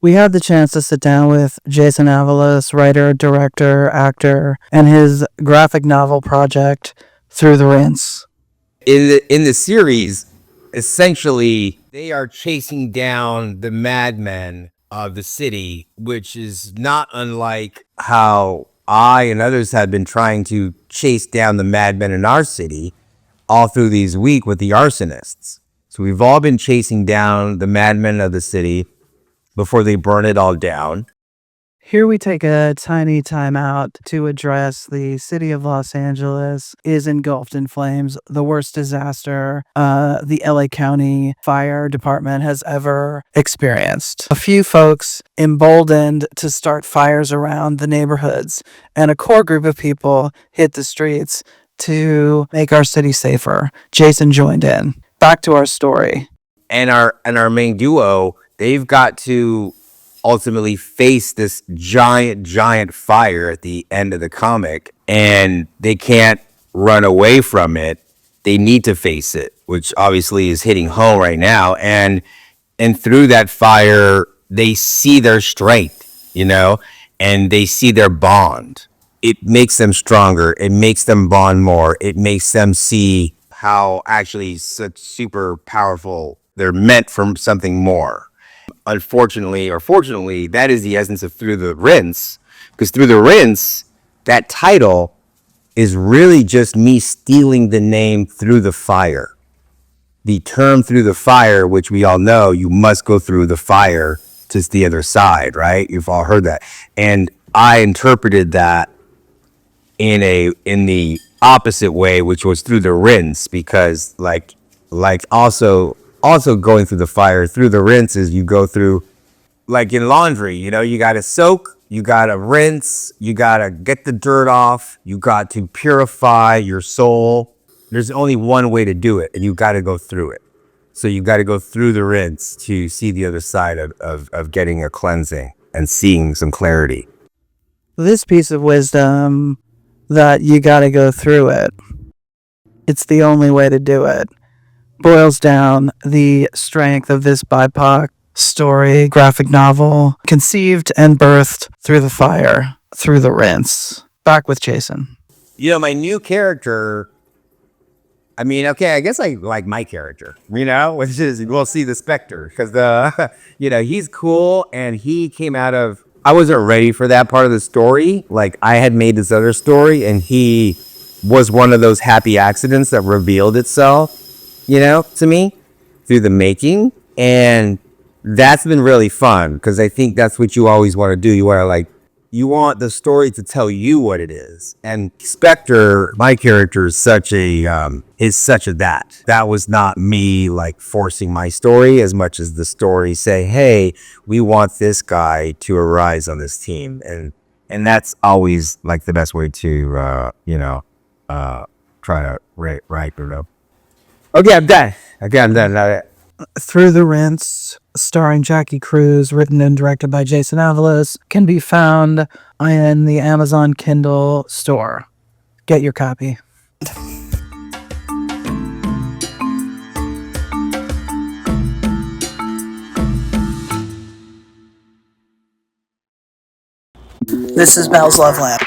We had the chance to sit down with Jason Avalos, writer, director, actor, and his graphic novel project, Thru the Rinse. In the series, essentially, they are chasing down the madmen of the city, which is not unlike how I and others have been trying to chase down the madmen in our city all through these weeks with the arsonists. So we've all been chasing down the madmen of the city before they burn it all down. Here we take a tiny time out to address the city of Los Angeles is engulfed in flames, the worst disaster the LA County Fire Department has ever experienced. A few folks emboldened to start fires around the neighborhoods, and a core group of people hit the streets to make our city safer. Jason joined in. Back to our story. And our main duo, they've got to ultimately face this giant fire at the end of the comic, and they can't run away from it. They need to face it, which obviously is hitting home right now. And through that fire, they see their strength, and they see their bond. It makes them stronger. It makes them bond more. It makes them see how actually such super powerful they're meant for something more. Unfortunately, or fortunately, that is the essence of Thru the Rinse, because Thru the Rinse, that title is really just me stealing the name Through the Fire. The term through the fire, which we all know, you must go through the fire to the other side, right? You've all heard that. And I interpreted that in the opposite way, which was through the rinse, because like also going through the fire. Through the rinse is you go through, like in laundry, you got to soak, you got to rinse, you got to get the dirt off, you got to purify your soul. There's only one way to do it, and you got to go through it. So you got to go through the rinse to see the other side of getting a cleansing and seeing some clarity. This piece of wisdom that you got to go through it, it's the only way to do it, boils down the strength of this BIPOC story, graphic novel, conceived and birthed through the fire, Thru the Rinse. Back with Jason. My new character, I guess I like my character, which is, we'll see the Spectre, because he's cool, and he came out of, I wasn't ready for that part of the story. Like, I had made this other story, and he was one of those happy accidents that revealed itself, to me through the making. And that's been really fun, because I think that's what you always want to do. You want the story to tell you what it is. And Spectre, my character, is such a that. That was not me forcing my story as much as the story say, hey, we want this guy to arise on this team. And that's always the best way to try to write it up. Okay, I'm done. Thru the Rinse, starring Jackie Cruz, written and directed by Jason Avalos, can be found in the Amazon Kindle store. Get your copy. This is Belle's Love Lab.